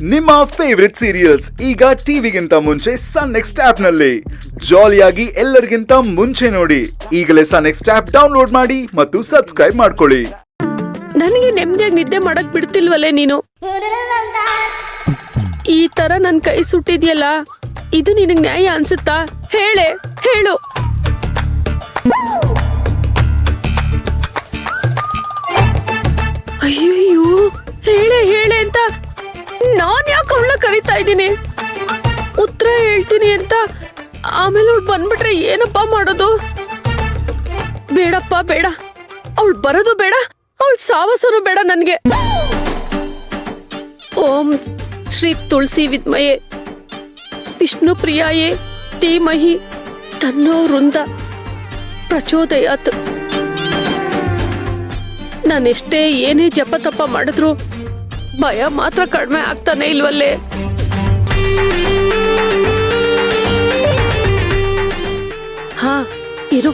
ನಿಮ್ಮ favourite serials ಈಗ ಟಿವಿಗಿಂತ ಮುಂಚೆ ಸನ್ ನೆಕ್ಸ್ಟ್ ಆಪ್ ನಲ್ಲಿ ಜಾಲಿಯಾಗಿ ಎಲ್ಲರಿಗಿಂತ ಮುಂಚೆ ನೋಡಿ. ಈಗಲೇ ಸನ್ ನೆಕ್ಸ್ಟ್ ಆಪ್ ಡೌನ್ಲೋಡ್ ಮಾಡಿ ಮತ್ತು ಸಬ್ಸ್ಕ್ರೈಬ್ ಮಾಡ್ಕೊಳ್ಳಿ. ನನಗೆ ನೆಮ್ಮದಿಯಾಗಿ ನಿದ್ದೆ ಮಾಡಕ್ ಬಿಡ್ತಿಲ್ವಲ್ಲೇ ನೀನು. ಈ ತರ ನನ್ ಕೈ ಸುಟ್ಟಿದ್ಯಲ್ಲ, ಇದು ನಿನಗ್ ನ್ಯಾಯ ಅನ್ಸುತ್ತಾ? ಹೇಳು. ಅಯ್ಯಯ್ಯೋ, ಹೇಳೆ ಅಂತ ನಾನ್ ಯಾಕೆ ಅವಳ ಕರಿತಾ ಇದ್ದೀನಿ? ಉತ್ತರ ಹೇಳ್ತೀನಿ ಅಂತ ಆಮೇಲೆ ಅವಳು ಬಂದ್ಬಿಟ್ರೆ ಏನಪ್ಪಾ ಮಾಡೋದು? ಬೇಡಪ್ಪ ಬೇಡ, ಅವಳು ಬರೋದು ಬೇಡ, ಅವಳು ಸಾವಸನು ಬೇಡ ನನ್ಗೆ. ಓಂ ಶ್ರೀ ತುಳಸಿ ವಿದ್ಮಯೇ ವಿಷ್ಣು ಪ್ರಿಯಾಯೇ ಧೀಮಹಿ ತನ್ನೋ ವೃಂದ ಪ್ರಚೋದಯಾತ್. ನಾನೆಷ್ಟೇ ಏನೇ ಜಪ ತಪ ಮಾಡಿದ್ರು ಭಯ ಮಾತ್ರ ಕಡಿಮೆ ಆಗ್ತಾನೆ ಇಲ್ವಲ್ಲೇ. ಹಾ ಇರು,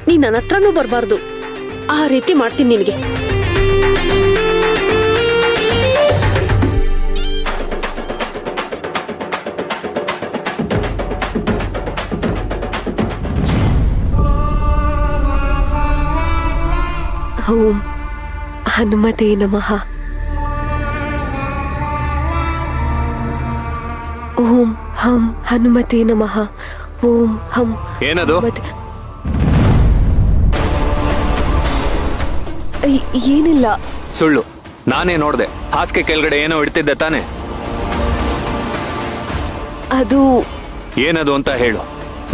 ನೀ ನನ್ನ ಹತ್ರನೂ ಬರಬಾರ್ದು. ಆ ರೀತಿ ಮಾಡ್ತೀನಿ ನಿನಗೆ. ಓಂ ಹನುಮತೆ ನಮಃ. ಓಂ ಹಂ ಹನುಮತೆ ನಮಃ. ಓಂ ಹಂ. ಏನದು? ಏನಿಲ್ಲ. ಸುಳ್ಳು, ನಾನೇ ನೋಡ್ದೆ. ಹಾಸಿಗೆ ಕೆಳಗಡೆ ಏನೋ ಇಡ್ತಿದ್ದೆ ತಾನೆ? ಅದು ಏನದು ಅಂತ ಹೇಳು.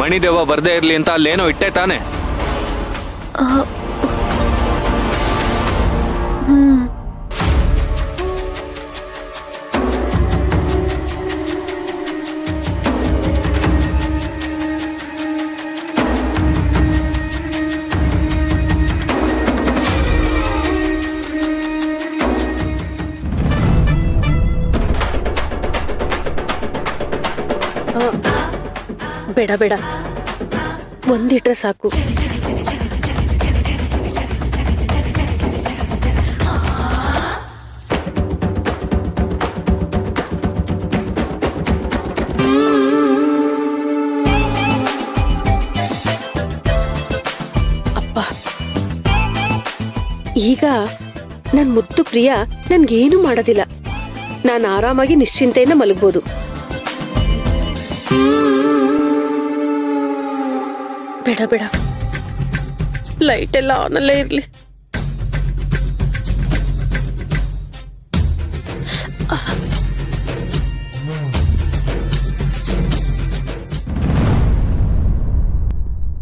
ಮಣಿದೇವ ಬರ್ದೇ ಇರ್ಲಿ ಅಂತ ಅಲ್ಲೇನೋ ಇಟ್ಟೆ ತಾನೆ? ಬೇಡ, ಒಂದಿಟ್ರೆ ಸಾಕು. ಅಪ್ಪ, ಈಗ ನನ್ ಮುದ್ದು ಪ್ರಿಯ ನನ್ಗೇನು ಮಾಡೋದಿಲ್ಲ. ನಾನು ಆರಾಮಾಗಿ ನಿಶ್ಚಿಂತೆಯಿಂದ ಮಲಗ್ಬೋದು. ಬೇಡ, ಲೈಟ್ ಎಲ್ಲ ಆನಲ್ಲೇ ಇರ್ಲಿ.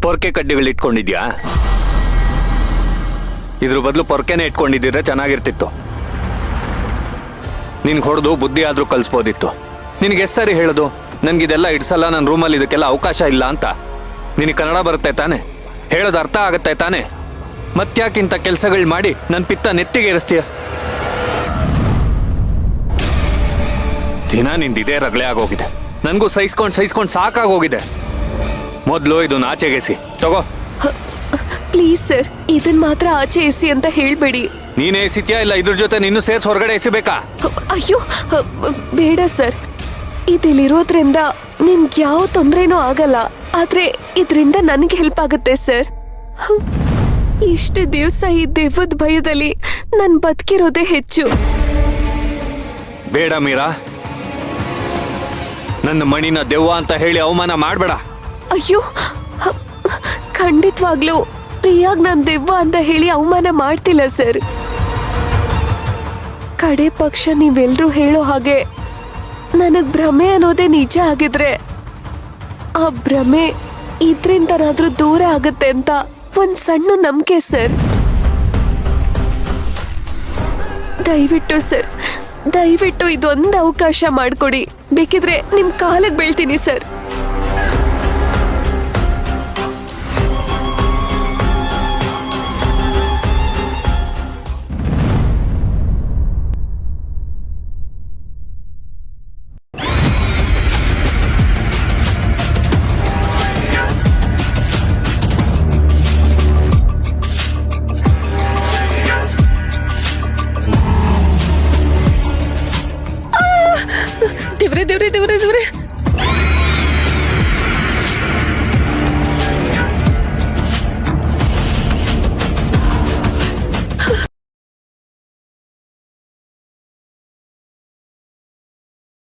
ಪೊರ್ಕೆ ಕಡ್ಡಿಗಳು ಇಟ್ಕೊಂಡಿದ್ಯಾ? ಇದ್ರ ಬದಲು ಪೊರ್ಕೆನೆ ಇಟ್ಕೊಂಡಿದ್ದಿದ್ರೆ ಚೆನ್ನಾಗಿರ್ತಿತ್ತು. ನಿನ್ಗೆ ಹೊಡೆದು ಬುದ್ಧಿ ಆದ್ರೂ ಕಲಿಸ್ಬೋದಿತ್ತು. ನಿನ್ಗೆ ಎಷ್ಟು ಸರಿ ಹೇಳೋದು ನನ್ಗಿದೆಲ್ಲ ಇಡ್ಸಲ್ಲ, ನನ್ನ ರೂಮಲ್ಲಿ ಇದಕ್ಕೆಲ್ಲ ಅವಕಾಶ ಇಲ್ಲ ಅಂತ? ನಿನಗೆ ಕನ್ನಡ ಬರುತ್ತೆ ತಾನೆ? ಹೇಳೋದು ಅರ್ಥ ಆಗುತ್ತೆ ತಾನೆ? ಮತ್ತ್ಯಾಕಿಂತ ಕೆಲಸಗಳು ಮಾಡಿ ನನ್ನ ಪಿತ್ತ ನೆತ್ತಿಗೆ ಏರಿಸ್ತೀಯ? ದಿನ ನಿಂದಿದೆ ರಗಳೆ ಆಗೋಗಿದೆ. ನನಗೂ ಸಹಿಸ್ಕೊಂಡು ಸಾಕಾಗೋಗಿದೆ. ಮೊದಲು ಇದನ್ನ ಆಚೆಗೆಸಿ ತಗೋ. ಪ್ಲೀಸ್ ಸರ್, ಇದನ್ ಮಾತ್ರ ಆಚೆ ಎಸಿ ಅಂತ ಹೇಳ್ಬೇಡಿ. ನೀನೇ ಎಸಿತ್ಯಾ ಇಲ್ಲ ಇದ್ರ ಜೊತೆ ನಿನ್ನೂ ಸೇರ್ಸ್ ಹೊರಗಡೆ ಎಸಿಬೇಕಾ? ಅಯ್ಯೋ ಬೇಡ ಸರ್, ಇದಿಲ್ಲಿರೋದ್ರಿಂದ ನಿಮ್ಗೆ ಯಾವ ತೊಂದ್ರೆನೂ ಆಗಲ್ಲ. ಆದ್ರೆ ಇದರಿಂದ ನನಗೆ ಹೆಲ್ಪ್ ಆಗುತ್ತೆ ಸರ್. ಇಷ್ಟು ದಿವಸ ಈ ದೆವ್ವದ ಭಯದಲ್ಲಿ ನನ್ ಬದುಕಿರೋದೇ ಹೆಚ್ಚು. ಬೇಡ ಮೀರಾ, ನನ್ನ ಮಣಿನ ದೆವ್ವ ಅಂತ ಹೇಳಿ ಅವಮಾನ ಮಾಡಬೇಡ. ಅಯ್ಯೋ, ಖಂಡಿತವಾಗ್ಲೂ ಪ್ರಿಯಾಗ್ ನಾನ್ ದೆವ್ವ ಅಂತ ಹೇಳಿ ಅವಮಾನ ಮಾಡ್ತಿಲ್ಲ ಸರ್. ಕಡೆ ಪಕ್ಷ ನೀವೆಲ್ರೂ ಹೇಳೋ ಹಾಗೆ ನನಗ್ ಭ್ರಮೆ ಅನ್ನೋದೇ ನಿಜ ಆಗಿದ್ರೆ ಆ ಭ್ರಮೆ ಇದ್ರಿಂದನಾದ್ರೂ ದೂರ ಆಗುತ್ತೆ ಅಂತ ಒಂದ್ ಸಣ್ಣ ನಂಬಿಕೆ ಸರ್. ದಯವಿಟ್ಟು ಇದೊಂದು ಅವಕಾಶ ಮಾಡ್ಕೊಡಿ. ಬೇಕಿದ್ರೆ ನಿಮ್ ಕಾಲಿಗೆ ಬೀಳ್ತೀನಿ ಸರ್. ದೇವ್ರೆ ದೇವ್ರೆ ದೇವ್ರೆ ದೇವ್ರೆ